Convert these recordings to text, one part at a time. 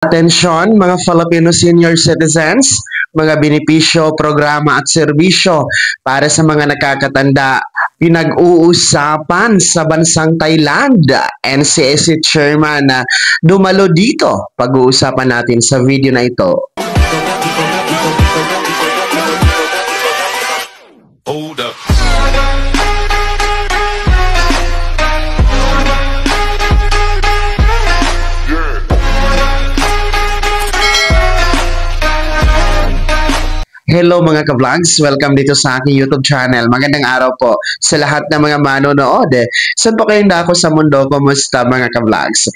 Atensyon mga Filipino senior citizens, mga benepisyo, programa at serbisyo para sa mga nakakatanda. Pinag-uusapan sa bansang Thailand, NCSC Chairman na dumalo dito. Pag-uusapan natin sa video na ito. Hold up. Hello mga ka-vlogs, welcome dito sa aking YouTube channel. Magandang araw po sa lahat ng mga manonood. Saan po kayong dako sa mundo? Kumusta mga ka-vlogs?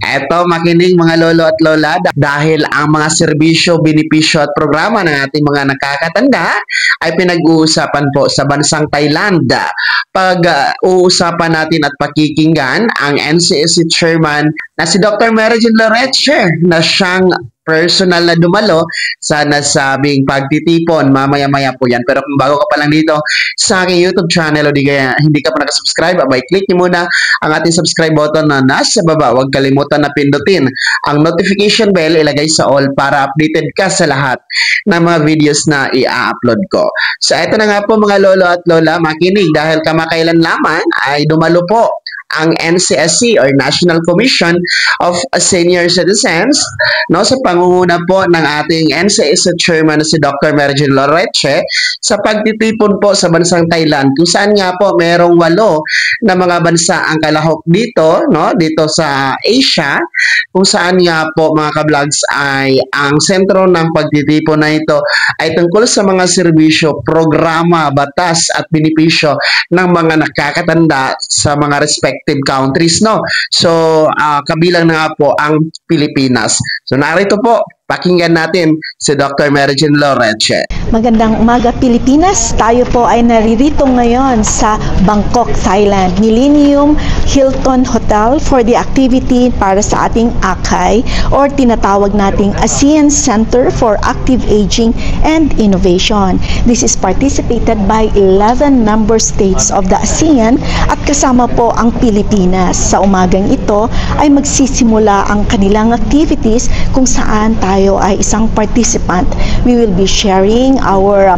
Eto, makinig mga lolo at lola dahil ang mga serbisyo, benepisyo at programa ng ating mga nakakatanda ay pinag-uusapan po sa bansang Thailand. Pag-uusapan natin at pakikinggan ang NCSC Chairman na si Dr. Mary Jean Loreche na siyang personal na dumalo sa nasabing pagtitipon. Mamaya-maya po yan. Pero kung bago ka pa lang dito sa aking YouTube channel o di kaya hindi ka pa nakasubscribe, abay click niyo muna ang ating subscribe button na nasa baba. Huwag kalimutan na pindutin ang notification bell, ilagay sa all para updated ka sa lahat ng mga videos na i-upload ko. So ito na nga po mga lolo at lola, makinig dahil kamakailan lamang ay dumalo po ang NCSC or National Commission of Senior Citizens sa pangunguna po ng ating NCSC Chairman na si Dr. Mary Jean Loreche sa pagtitipon po sa bansang Thailand, kung saan nga po merong 8 na mga bansa ang kalahok dito, dito sa Asia, kung saan nga po mga ka-vlogs ay ang sentro ng pagtitipon na ito ay tungkol sa mga serbisyo, programa, batas at benepisyo ng mga nakakatanda sa mga respective countries, So, kabilang na nga po ang Pilipinas. So, narito po, pakinggan natin si Dr. Mary Jean Loreche. Magandang umaga Pilipinas. Tayo po ay naririto ngayon sa Bangkok, Thailand. Millennium Hilton Hotel for the activity para sa ating AKAI or tinatawag nating ASEAN Center for Active Aging and Innovation. This is participated by 11 member states of the ASEAN at kasama po ang Pilipinas. Sa umagang ito ay magsisimula ang kanilang activities kung saan tayo ay isang participant. We will be sharing our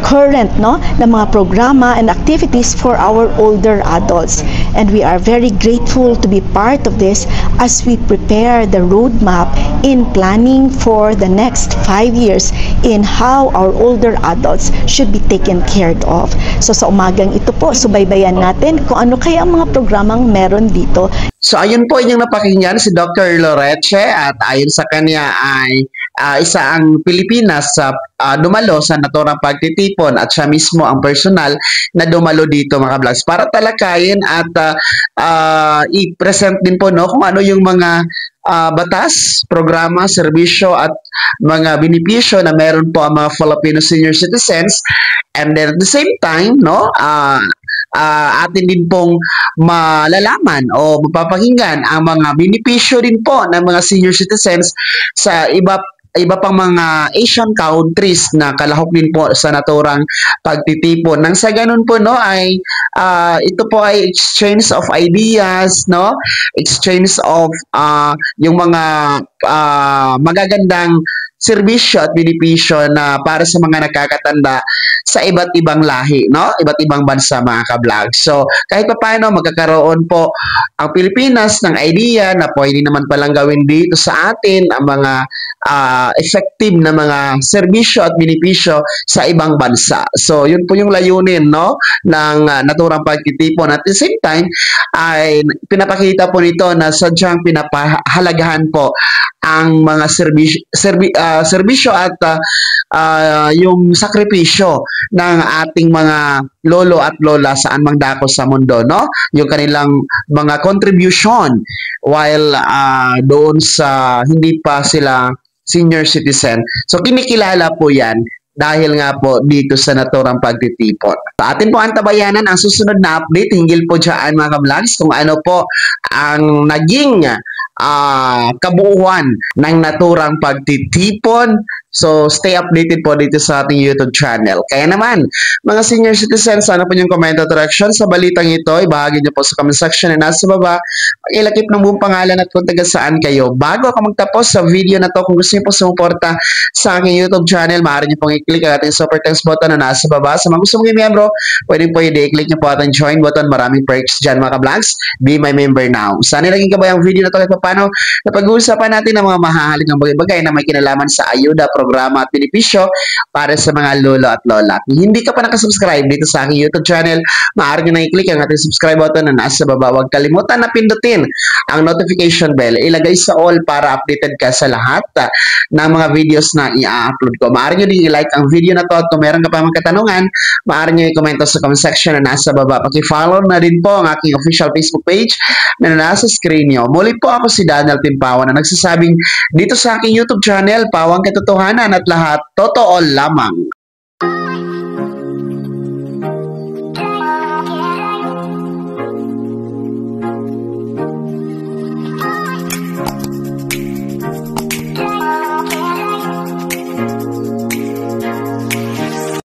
current na mga programa and activities for our older adults. And we are very grateful to be part of this as we prepare the roadmap in planning for the next 5 years in how our older adults should be taken care of. So sa umagang ito po, subaybayan natin kung ano kaya ang mga programang meron dito. So ayun po inyong napakinggan si Dr. Loreche at ayon sa kanya ay isa ang Pilipinas sa dumalo sa naturang pagtitipon at siya mismo ang personal na dumalo dito mga vlogs para talakayin at i-present din po kung ano yung mga batas, programa, serbisyo at mga benepisyo na meron po ang mga Filipino senior citizens, and then at the same time atin din pong malalaman o mapapakinggan ang mga benepisyo din po ng mga senior citizens sa iba pang mga Asian countries na kalahok din po sa naturang pagtitipon. Nang sa ganun po ay ito po ay exchange of ideas, exchange of yung mga magagandang serbisyo at benepisyo na para sa mga nakakatanda sa iba't ibang lahi, iba't ibang bansa mga ka-vlog. So, kahit pa paano magkakaroon po ang Pilipinas ng idea na pwede naman palang gawin dito sa atin ang mga effective na mga serbisyo at benepisyo sa ibang bansa. So, yun po yung layunin ng naturang pagtitipon. At the same time, ay pinapakita po nito na sadyang pinapahalagahan po ang mga serbisyo at yung sakripisyo ng ating mga lolo at lola saan mang dako sa mundo, yung kanilang mga contribution while doon sa hindi pa sila senior citizen. So kinikilala po yan dahil nga po dito sa naturang pagtitipon. Sa atin po antabayanan ang susunod na update hinggil po dyan mga ka-vlogs kung ano po ang naging kabuuan ng naturang pagtitipon. So, stay updated po dito sa ating YouTube channel. Kaya naman, mga senior citizens, ano po yung comment at reaction sa balitang ito? Ibahagi niyo po sa comment section na nasa baba. Pakilakip ng buong pangalan at kung taga saan kayo. Bago ako magtapos sa video na to, kung gusto niyo po sumuporta sa aking YouTube channel, maaari niyo pong i-click ang ating super thanks button na nasa baba. Sa mga gusto mong i-membro, pwede i-click niyo po ating join button. Maraming perks dyan mga ka-vlogs. Be my member now. Sana naging kabay ang video na to kahit paano na pag-uusapan natin ng mga mahahalagang bagay-bagay na may kinalaman sa ayuda, programa at benepisyo para sa mga lolo at lola. Kung hindi ka pa nakasubscribe dito sa aking YouTube channel, maaari nyo na i-click ang ating subscribe button na nasa baba. Huwag kalimutan na pindutin ang notification bell. Ilagay sa all para updated ka sa lahat ng mga videos na i-upload ko. Maaari nyo din i-like ang video na to at kung meron ka pa mga katanungan, maaari nyo i-komento sa comment section na nasa baba. Paki-follow na din po ang aking official Facebook page na nasa screen nyo. Muli po ako si Daniel Timpawan na nagsasabing dito sa aking YouTube channel, pawang katotohanan at lahat totoo lamang.